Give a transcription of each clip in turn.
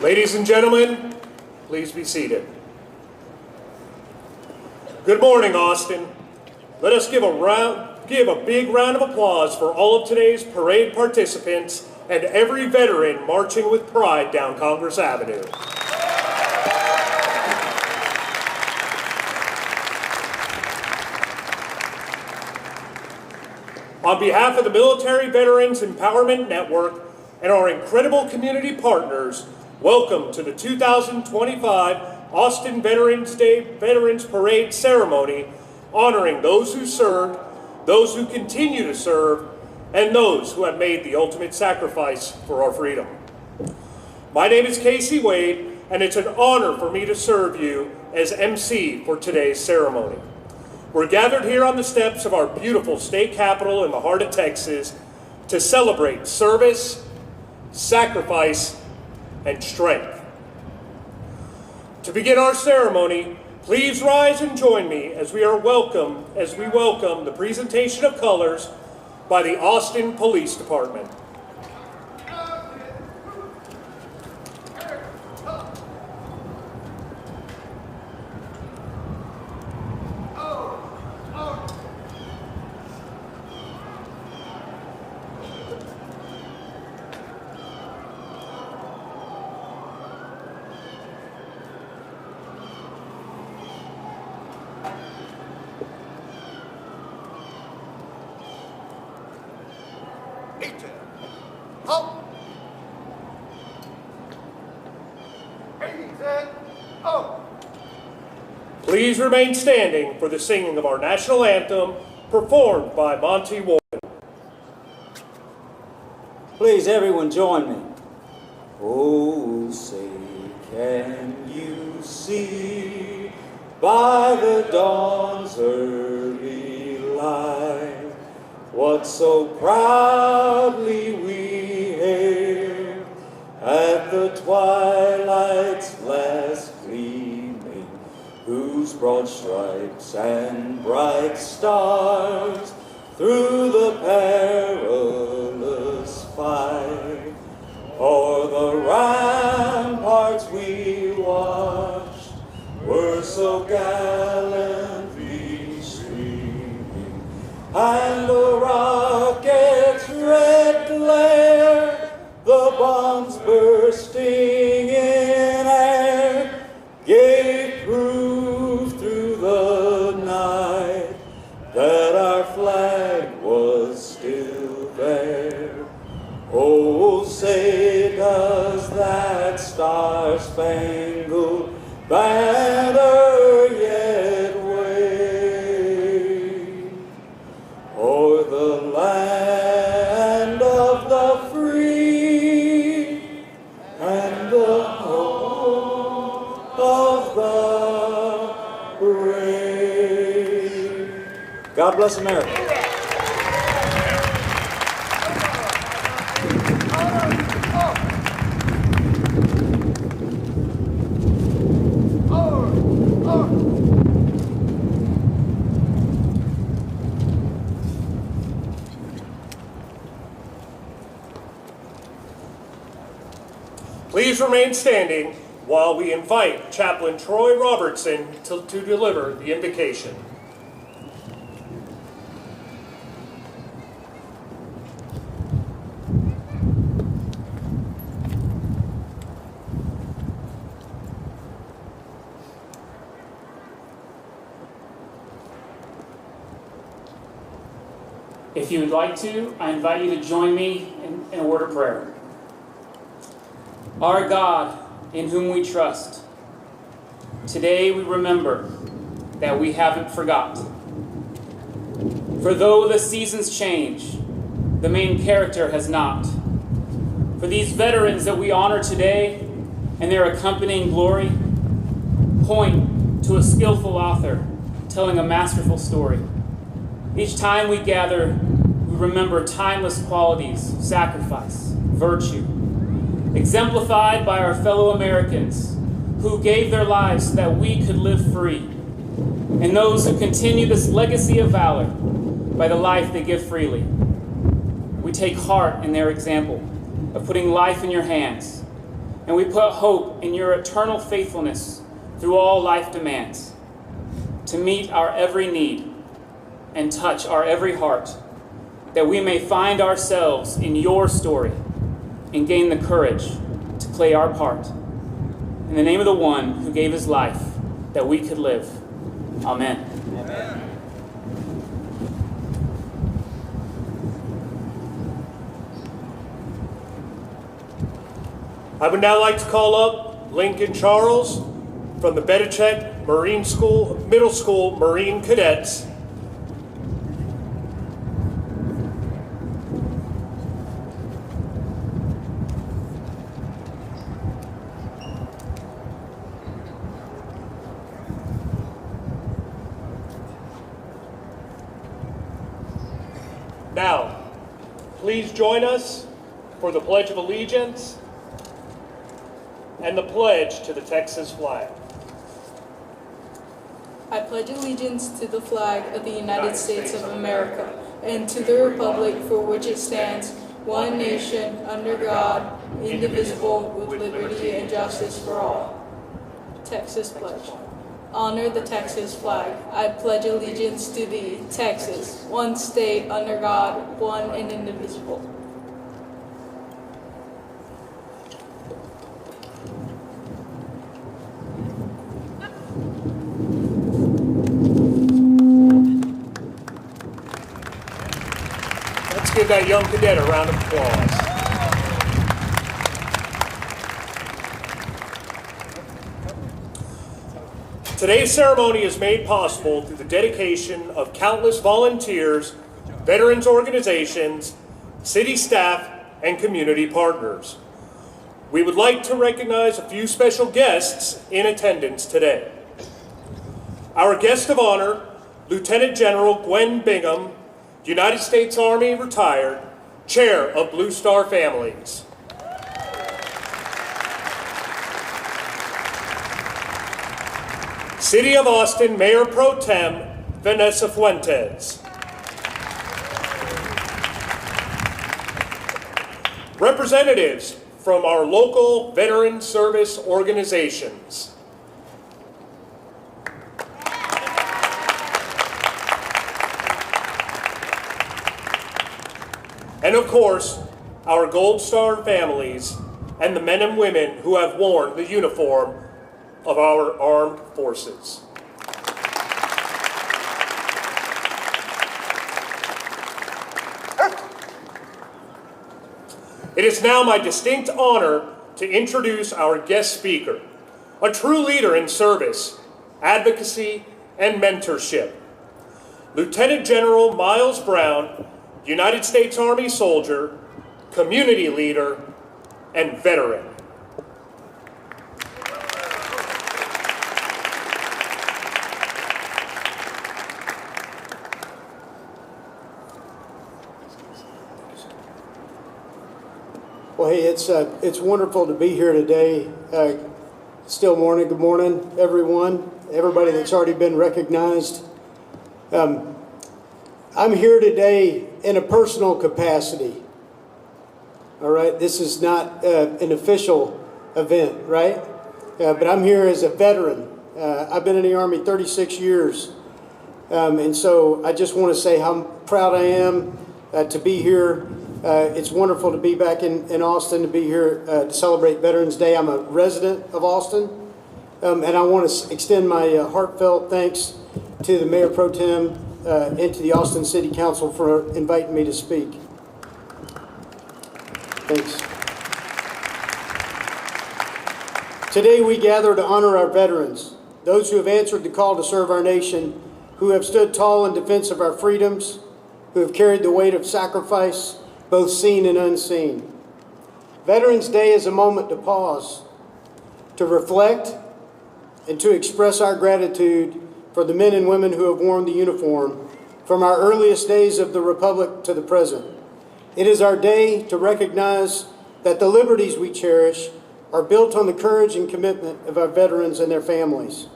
Ladies and gentlemen, please be seated. Good morning, Austin. Let us give a big round of applause for all of today's parade participants and every veteran marching with pride down Congress Avenue. On behalf of the Military Veterans Empowerment Network and our incredible community partners, welcome to the 2025 Austin Veterans Day Veterans Parade Ceremony, honoring those who served, those who continue to serve, and those who have made the ultimate sacrifice for our freedom. My name is Casey Wade, and it's an honor for me to serve you as MC for today's ceremony. We're gathered here on the steps of our beautiful state capitol in the heart of Texas to celebrate service, sacrifice, and strength. To begin our ceremony, please rise and join me as we welcome the presentation of colors by the Austin Police Department. Please remain standing for the singing of our national anthem, performed by Monty Warren. Please, everyone, join me. Oh, say, can you see by the dawn's early light what so proudly we hailed at the twilight's last gleaming, whose broad stripes and bright stars through the perilous fight o'er the ramparts we watched were so gallantly streaming, and the rocket's red glare, the bombs bursting in air, gave proof through the night that our flag was still there. Oh, say does that star-spangled banner yet wave o'er the land of the free and the home of the brave. God bless America. Please remain standing while we invite Chaplain Troy Robertson to deliver the invocation. If you would like to, I invite you to join me in a word of prayer. Our God, in whom we trust, today we remember that we haven't forgot. For though the seasons change, the main character has not. For these veterans that we honor today and their accompanying glory point to a skillful author telling a masterful story. Each time we gather, we remember timeless qualities, sacrifice, virtue, exemplified by our fellow Americans who gave their lives so that we could live free, and those who continue this legacy of valor by the life they give freely. We take heart in their example of putting life in your hands, and we put hope in your eternal faithfulness through all life demands, to meet our every need and touch our every heart, that we may find ourselves in your story and gain the courage to play our part. In the name of the one who gave his life that we could live. Amen. Amen. I would now like to call up Lincoln Charles from the Bedichek Middle School Marine Cadets. Now, please join us for the Pledge of Allegiance and the pledge to the Texas flag. I pledge allegiance to the flag of the United States of America and to the republic for which it stands, one nation, under God, indivisible, with liberty and justice for all. Texas Pledge. Honor the Texas flag. I pledge allegiance to thee, Texas, one state under God, one and indivisible. Let's give that young cadet a round of applause. Today's ceremony is made possible through the dedication of countless volunteers, veterans organizations, city staff, and community partners. We would like to recognize a few special guests in attendance today. Our guest of honor, Lieutenant General Gwen Bingham, United States Army retired, Chair of Blue Star Families. City of Austin Mayor Pro Tem, Vanessa Fuentes. Representatives from our local veteran service organizations. And of course, our Gold Star families and the men and women who have worn the uniform of our armed forces. It is now my distinct honor to introduce our guest speaker, a true leader in service, advocacy, and mentorship. Lieutenant General Miles Brown, United States Army soldier, community leader, and veteran. Well, hey, it's wonderful to be here today. Still morning. Good morning, everyone. Everybody that's already been recognized. I'm here today in a personal capacity. All right, this is not an official event, right? But I'm here as a veteran. I've been in the Army 36 years. And so I just want to say how proud I am to be here. It's wonderful to be back in Austin, to be here to celebrate Veterans Day. I'm a resident of Austin, and I want to extend my heartfelt thanks to the Mayor Pro Tem and to the Austin City Council for inviting me to speak. Thanks. Today we gather to honor our veterans, those who have answered the call to serve our nation, who have stood tall in defense of our freedoms, who have carried the weight of sacrifice, both seen and unseen. Veterans Day is a moment to pause, to reflect, and to express our gratitude for the men and women who have worn the uniform from our earliest days of the Republic to the present. It is our day to recognize that the liberties we cherish are built on the courage and commitment of our veterans and their families.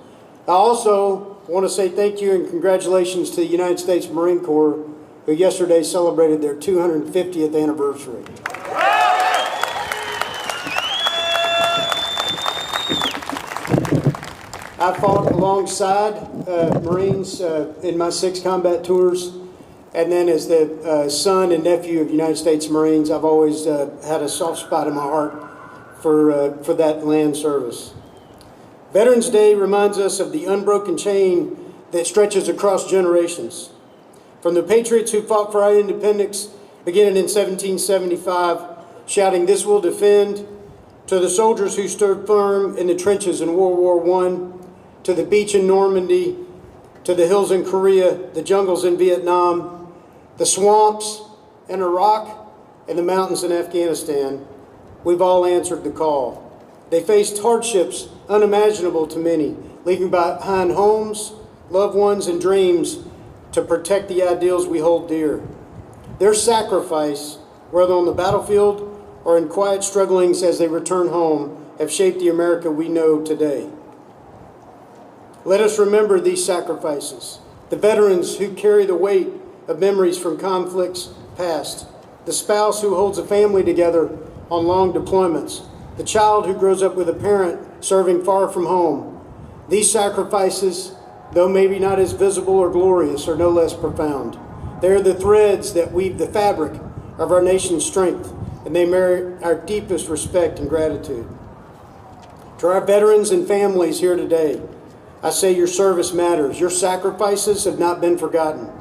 I also want to say thank you and congratulations to the United States Marine Corps, who yesterday celebrated their 250th anniversary. I fought alongside Marines in my 6 combat tours. And then as the son and nephew of United States Marines, I've always had a soft spot in my heart for that land service. Veterans Day reminds us of the unbroken chain that stretches across generations. From the patriots who fought for our independence beginning in 1775, shouting, "This will defend," to the soldiers who stood firm in the trenches in World War I, to the beach in Normandy, to the hills in Korea, the jungles in Vietnam, the swamps in Iraq, and the mountains in Afghanistan, we've all answered the call. They faced hardships unimaginable to many, leaving behind homes, loved ones, and dreams to protect the ideals we hold dear. Their sacrifice, whether on the battlefield or in quiet strugglings as they return home, have shaped the America we know today. Let us remember these sacrifices, the veterans who carry the weight of memories from conflicts past, the spouse who holds a family together on long deployments, the child who grows up with a parent serving far from home. These sacrifices, though maybe not as visible or glorious, are no less profound. They are the threads that weave the fabric of our nation's strength, and they merit our deepest respect and gratitude. To our veterans and families here today, I say your service matters. Your sacrifices have not been forgotten.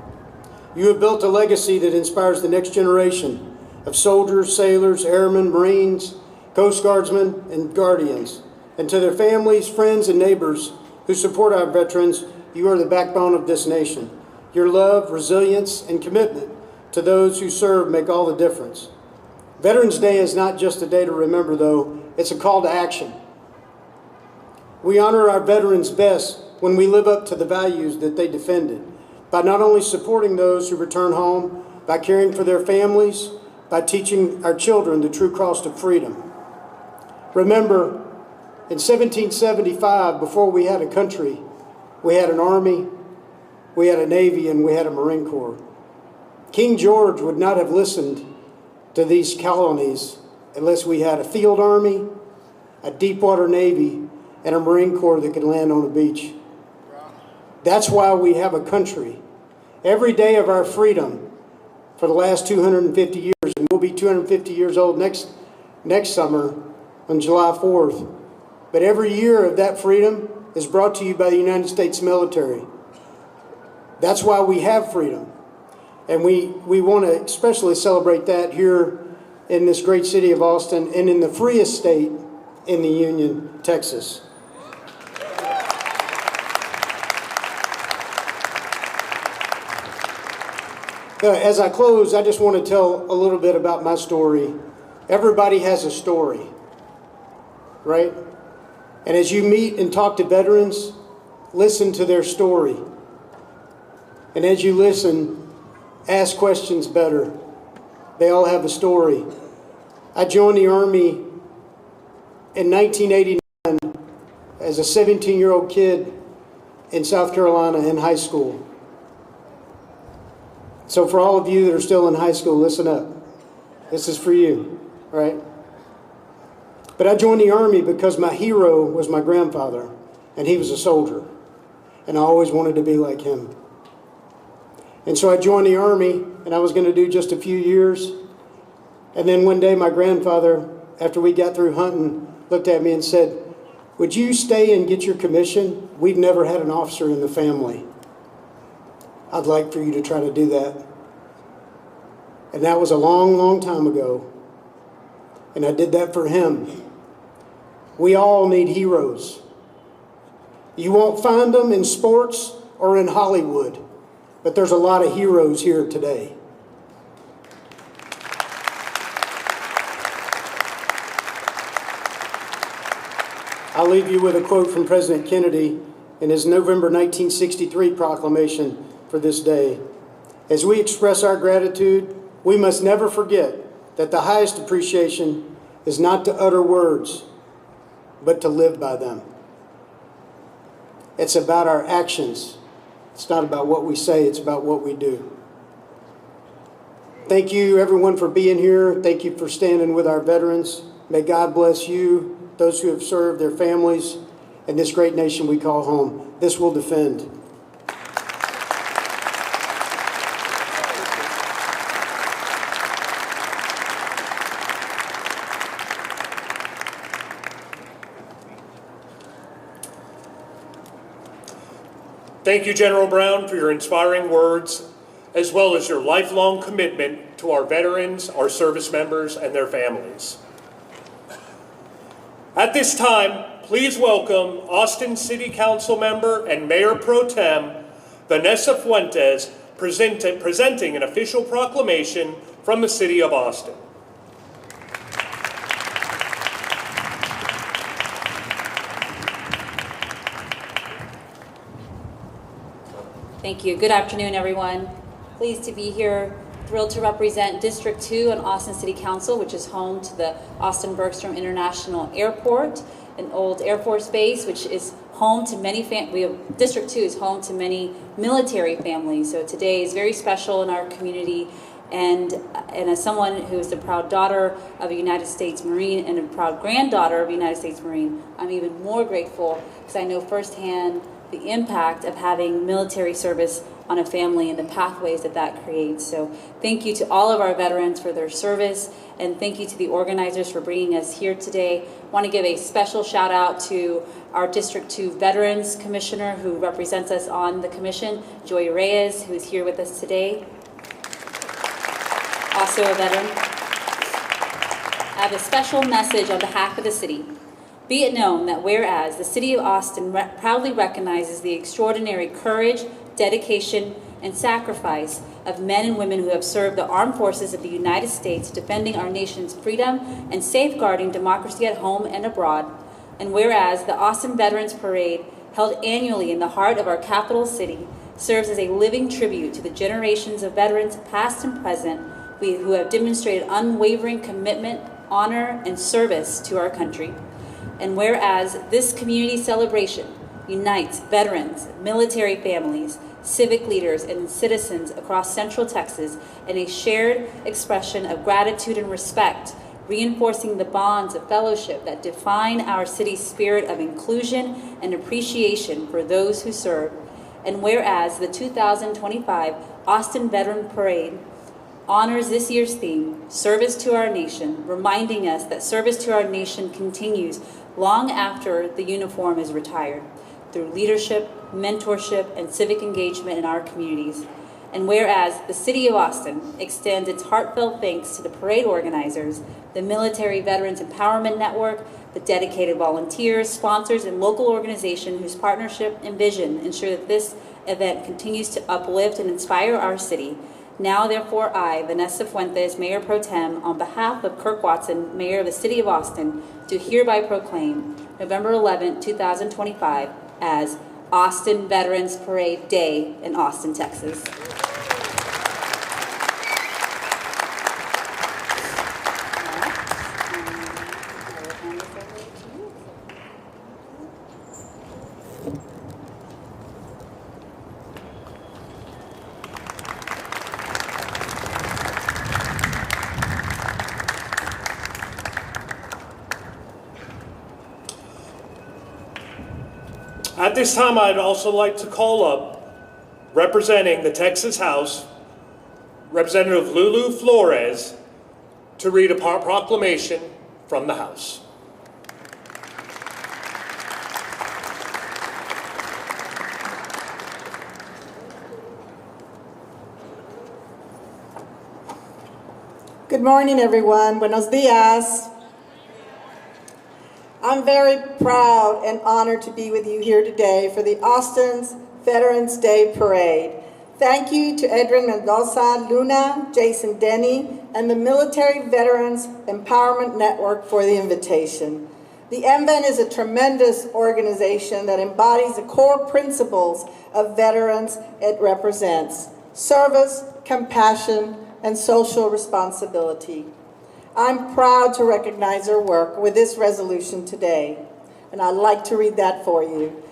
You have built a legacy that inspires the next generation of soldiers, sailors, airmen, Marines, Coast Guardsmen, and Guardians. And to their families, friends, and neighbors who support our veterans, you are the backbone of this nation. Your love, resilience, and commitment to those who serve make all the difference. Veterans Day is not just a day to remember, though. It's a call to action. We honor our veterans best when we live up to the values that they defended, by not only supporting those who return home, by caring for their families, by teaching our children the true cost of freedom. Remember, in 1775, before we had a country, we had an army, we had a navy, and we had a Marine Corps. King George would not have listened to these colonies unless we had a field army, a deep water navy, and a Marine Corps that could land on a beach. That's why we have a country. Every day of our freedom for the last 250 years, and we'll be 250 years old next summer on July 4th. But every year of that freedom is brought to you by the United States military. That's why we have freedom. And we want to especially celebrate that here in this great city of Austin and in the freest state in the Union, Texas. As I close, I just want to tell a little bit about my story. Everybody has a story, right? And as you meet and talk to veterans, listen to their story. And as you listen, ask questions better. They all have a story. I joined the Army in 1989 as a 17-year-old kid in South Carolina in high school. So for all of you that are still in high school, listen up. This is for you, right? But I joined the Army because my hero was my grandfather, and he was a soldier, and I always wanted to be like him. And so I joined the Army, and I was going to do just a few years. And then one day my grandfather, after we got through hunting, looked at me and said, "Would you stay and get your commission? We've never had an officer in the family. I'd like for you to try to do that." And that was a long, long time ago. And I did that for him. We all need heroes. You won't find them in sports or in Hollywood, but there's a lot of heroes here today. I'll leave you with a quote from President Kennedy in his November 1963 proclamation for this day. As we express our gratitude, we must never forget that the highest appreciation is not to utter words, but to live by them. It's about our actions. It's not about what we say, it's about what we do. Thank you, everyone, for being here. Thank you for standing with our veterans. May God bless you, those who have served, their families, and this great nation we call home. This will defend. Thank you, General Brown, for your inspiring words, as well as your lifelong commitment to our veterans, our service members, and their families. At this time, please welcome Austin City Council member and Mayor Pro Tem, Vanessa Fuentes, presenting an official proclamation from the City of Austin. Thank you. Good afternoon, everyone. Pleased to be here. Thrilled to represent District 2 and Austin City Council, which is home to the Austin Bergstrom International Airport, an old Air Force base, which is home to many District 2 is home to many military families. So today is very special in our community. And as someone who is the proud daughter of a United States Marine and a proud granddaughter of a United States Marine, I'm even more grateful because I know firsthand the impact of having military service on a family and the pathways that that creates. So thank you to all of our veterans for their service, and thank you to the organizers for bringing us here today. I want to give a special shout out to our District 2 Veterans Commissioner who represents us on the commission, Joy Reyes, who is here with us today. Also a veteran. I have a special message on behalf of the city. Be it known that whereas the City of Austin proudly recognizes the extraordinary courage, dedication, and sacrifice of men and women who have served the armed forces of the United States defending our nation's freedom and safeguarding democracy at home and abroad, and whereas the Austin Veterans Parade, held annually in the heart of our capital city, serves as a living tribute to the generations of veterans past and present who have demonstrated unwavering commitment, honor, and service to our country. And whereas this community celebration unites veterans, military families, civic leaders, and citizens across Central Texas in a shared expression of gratitude and respect, reinforcing the bonds of fellowship that define our city's spirit of inclusion and appreciation for those who serve. And whereas the 2025 Austin Veteran Parade honors this year's theme, Service to Our Nation, reminding us that service to our nation continues long after the uniform is retired, through leadership, mentorship, and civic engagement in our communities. And whereas the City of Austin extends its heartfelt thanks to the parade organizers, the Military Veterans Empowerment Network, the dedicated volunteers, sponsors, and local organizations whose partnership and vision ensure that this event continues to uplift and inspire our city. Now, therefore, I, Vanessa Fuentes, Mayor Pro Tem, on behalf of Kirk Watson, Mayor of the City of Austin, do hereby proclaim November 11, 2025 as Austin Veterans Parade Day in Austin, Texas. At this time, I'd also like to call up, representing the Texas House, Representative Lulu Flores, to read a proclamation from the House. Good morning, everyone. Buenos dias. I'm very proud and honored to be with you here today for the Austin's Veterans Day Parade. Thank you to Edwin Mendoza, Luna, Jason Denny, and the Military Veterans Empowerment Network for the invitation. The MVEN is a tremendous organization that embodies the core principles of veterans it represents: service, compassion, and social responsibility. I'm proud to recognize their work with this resolution today, and I'd like to read that for you.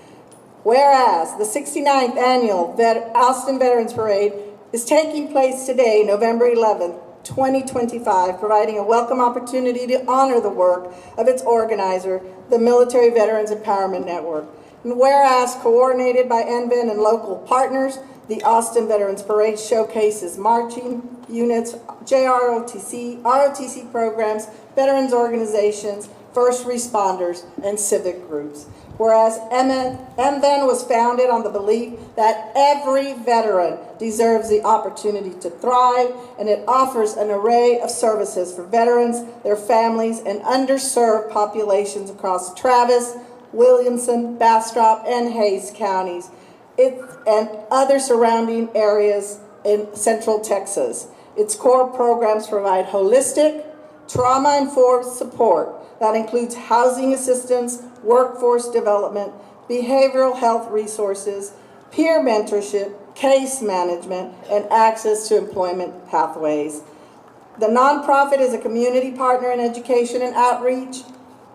Whereas the 69th Annual Austin Veterans Parade is taking place today, November 11th, 2025, providing a welcome opportunity to honor the work of its organizer, the Military Veterans Empowerment Network. And whereas coordinated by NVEN and local partners, the Austin Veterans Parade showcases marching units, JROTC, ROTC programs, veterans organizations, first responders, and civic groups. Whereas MVEN was founded on the belief that every veteran deserves the opportunity to thrive, and it offers an array of services for veterans, their families, and underserved populations across Travis, Williamson, Bastrop, and Hayes counties, and other surrounding areas in Central Texas. Its core programs provide holistic, trauma-informed support that includes housing assistance, workforce development, behavioral health resources, peer mentorship, case management, and access to employment pathways. The nonprofit is a community partner in education and outreach,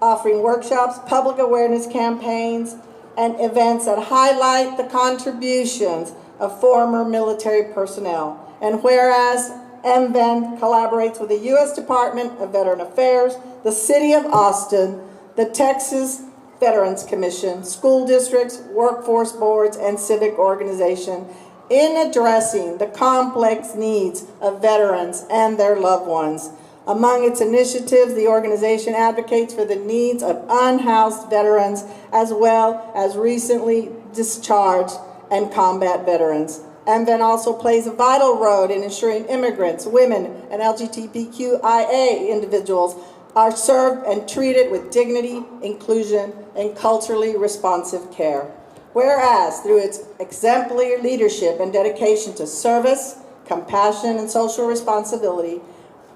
offering workshops, public awareness campaigns, and events that highlight the contributions of former military personnel. And whereas MVEN collaborates with the U.S. Department of Veteran Affairs, the City of Austin, the Texas Veterans Commission, school districts, workforce boards, and civic organizations in addressing the complex needs of veterans and their loved ones. Among its initiatives, the organization advocates for the needs of unhoused veterans as well as recently discharged and combat veterans. MVEN also plays a vital role in ensuring immigrants, women, and LGBTQIA individuals are served and treated with dignity, inclusion, and culturally responsive care. Whereas, through its exemplary leadership and dedication to service, compassion, and social responsibility,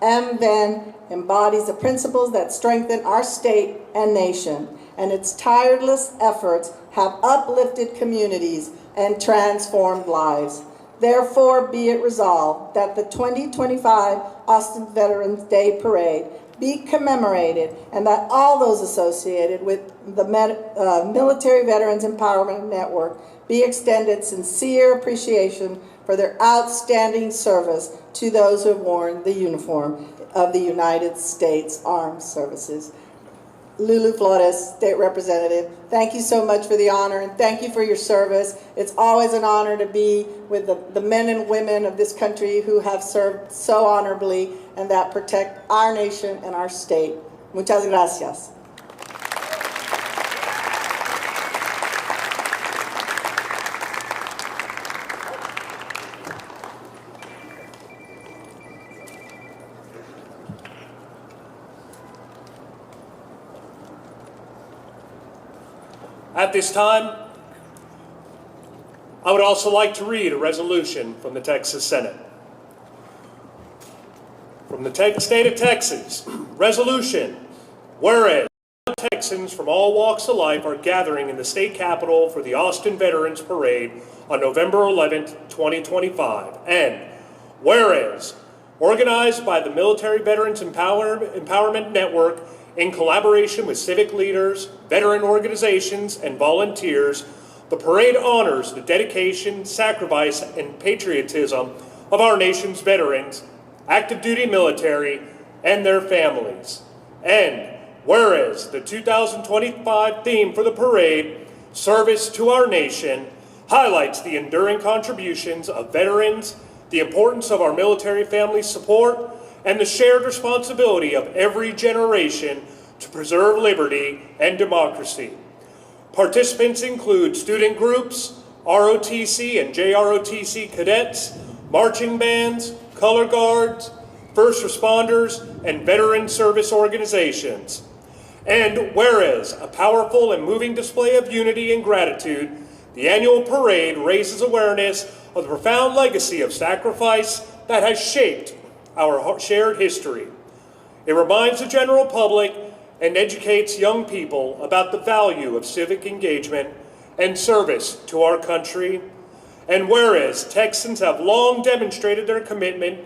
MVEN embodies the principles that strengthen our state and nation, and its tireless efforts have uplifted communities and transformed lives. Therefore, be it resolved that the 2025 Austin Veterans Day Parade be commemorated, and that all those associated with the Military Veterans Empowerment Network be extended sincere appreciation for their outstanding service to those who have worn the uniform of the United States Armed Services. Lulu Flores, State Representative, thank you so much for the honor, and thank you for your service. It's always an honor to be with the men and women of this country who have served so honorably and that protect our nation and our state. Muchas gracias. At this time, I would also like to read a resolution from the Texas Senate. From the state of Texas, resolution, whereas Texans from all walks of life are gathering in the state capitol for the Austin Veterans Parade on November 11th, 2025, and whereas organized by the Military Veterans Empowerment Network in collaboration with civic leaders, veteran organizations, and volunteers, the parade honors the dedication, sacrifice, and patriotism of our nation's veterans, active duty military, and their families. And whereas the 2025 theme for the parade, Service to Our Nation, highlights the enduring contributions of veterans, the importance of our military family support, and the shared responsibility of every generation to preserve liberty and democracy. Participants include student groups, ROTC and JROTC cadets, marching bands, color guards, first responders, and veteran service organizations. And whereas a powerful and moving display of unity and gratitude, the annual parade raises awareness of the profound legacy of sacrifice that has shaped our shared history. It reminds the general public and educates young people about the value of civic engagement and service to our country. And whereas Texans have long demonstrated their commitment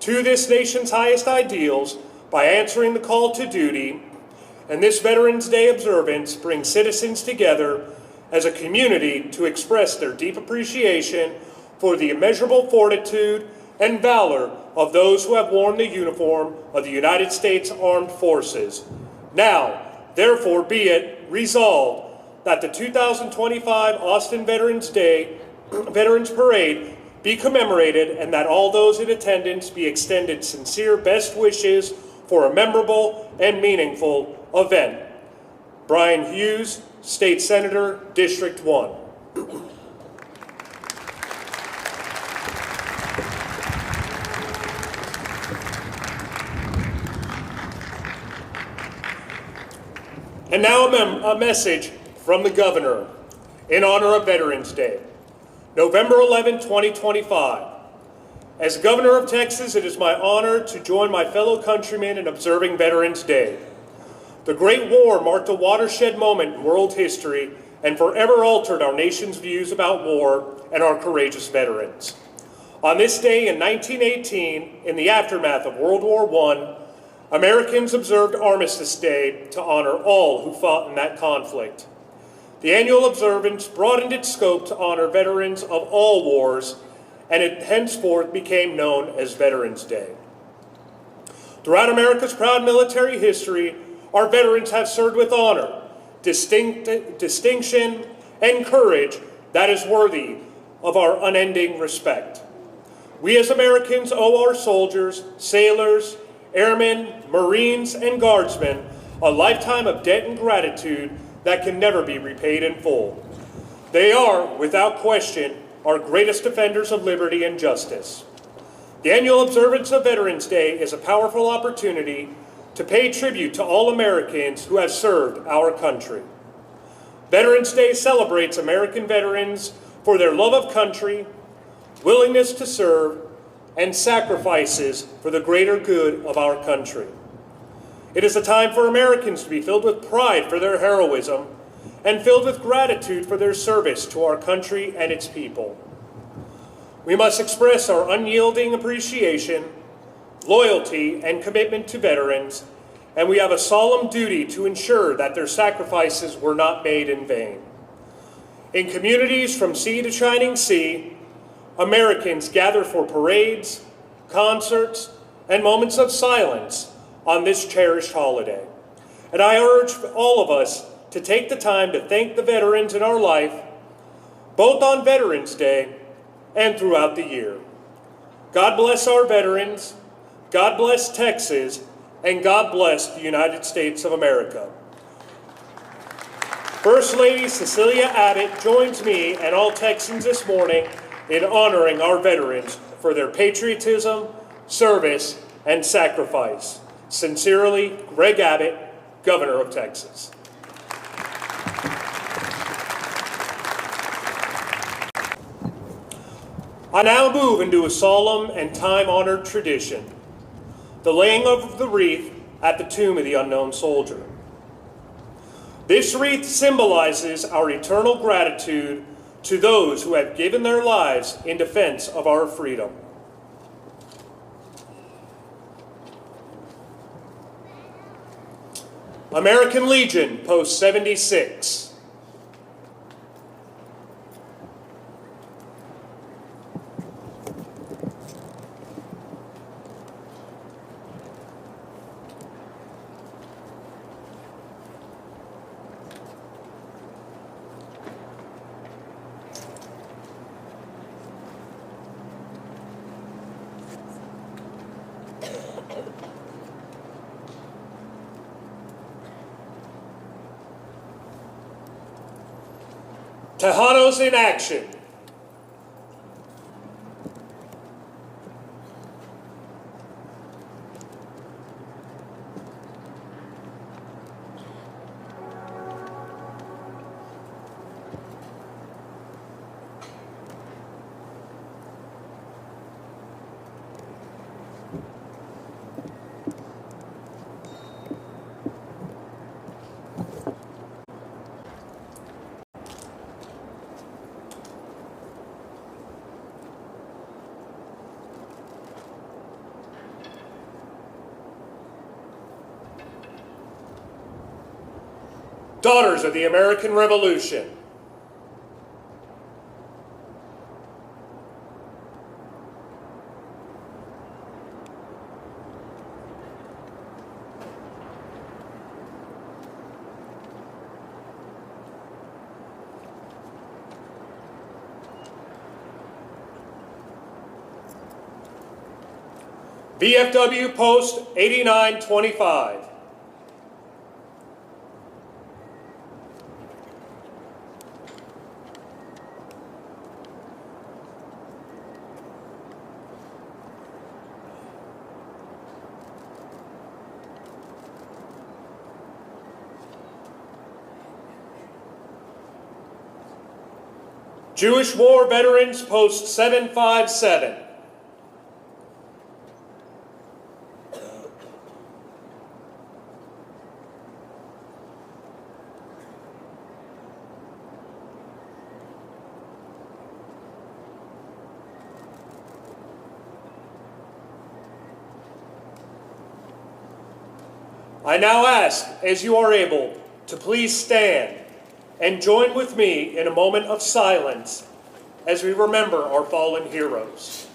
to this nation's highest ideals by answering the call to duty, and this Veterans Day observance brings citizens together as a community to express their deep appreciation for the immeasurable fortitude and valor of those who have worn the uniform of the United States Armed Forces. Now, therefore, be it resolved that the 2025 Austin Veterans Day Veterans Parade be commemorated and that all those in attendance be extended sincere best wishes for a memorable and meaningful event. Brian Hughes, State Senator, District 1. And now a message from the Governor in honor of Veterans Day. November 11, 2025. As Governor of Texas, it is my honor to join my fellow countrymen in observing Veterans Day. The Great War marked a watershed moment in world history and forever altered our nation's views about war and our courageous veterans. On this day in 1918, in the aftermath of World War I, Americans observed Armistice Day to honor all who fought in that conflict. The annual observance broadened its scope to honor veterans of all wars, and it henceforth became known as Veterans Day. Throughout America's proud military history, our veterans have served with honor, distinction, and courage that is worthy of our unending respect. We as Americans owe our soldiers, sailors, airmen, Marines, and Guardsmen a lifetime of debt and gratitude that can never be repaid in full. They are, without question, our greatest defenders of liberty and justice. The annual observance of Veterans Day is a powerful opportunity to pay tribute to all Americans who have served our country. Veterans Day celebrates American veterans for their love of country, willingness to serve, and sacrifices for the greater good of our country. It is a time for Americans to be filled with pride for their heroism and filled with gratitude for their service to our country and its people. We must express our unyielding appreciation, loyalty, and commitment to veterans, and we have a solemn duty to ensure that their sacrifices were not made in vain. In communities from sea to shining sea, Americans gather for parades, concerts, and moments of silence on this cherished holiday. And I urge all of us to take the time to thank the veterans in our life, both on Veterans Day and throughout the year. God bless our veterans, God bless Texas, and God bless the United States of America. First Lady Cecilia Abbott joins me and all Texans this morning in honoring our veterans for their patriotism, service, and sacrifice. Sincerely, Greg Abbott, Governor of Texas. I now move into a solemn and time-honored tradition, the laying of the wreath at the tomb of the unknown soldier. This wreath symbolizes our eternal gratitude to those who have given their lives in defense of our freedom. American Legion, Post 76. Tejanos in action. Daughters of the American Revolution. VFW Post 8925. Jewish War Veterans Post 757. I now ask, as you are able, to please stand and join with me in a moment of silence as we remember our fallen heroes.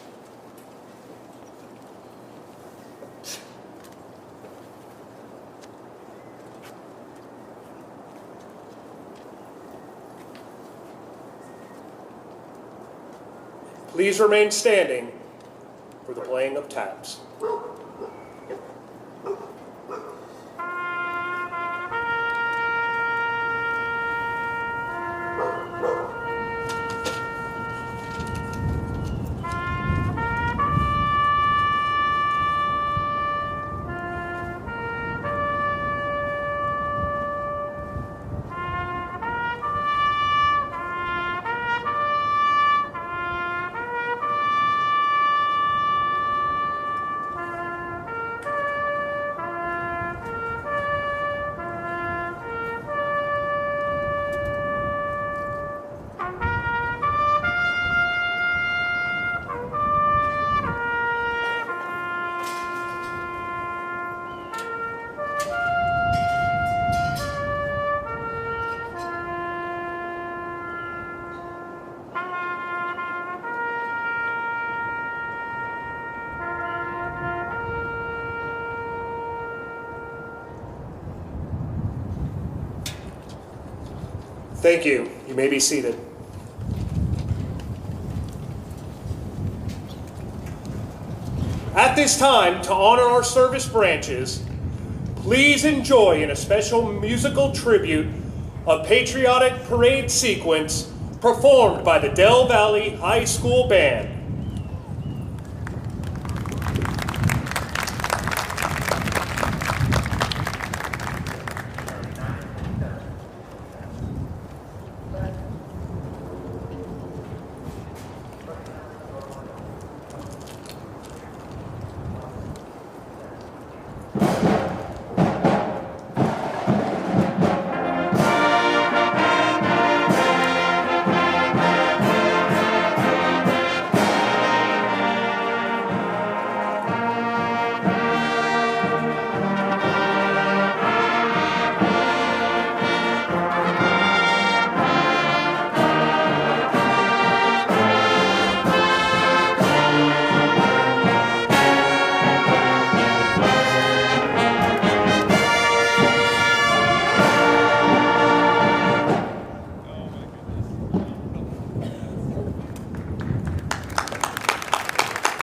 Please remain standing for the playing of taps. Thank you. You may be seated. At this time, to honor our service branches, please enjoy in a special musical tribute a patriotic parade sequence performed by the Del Valley High School Band.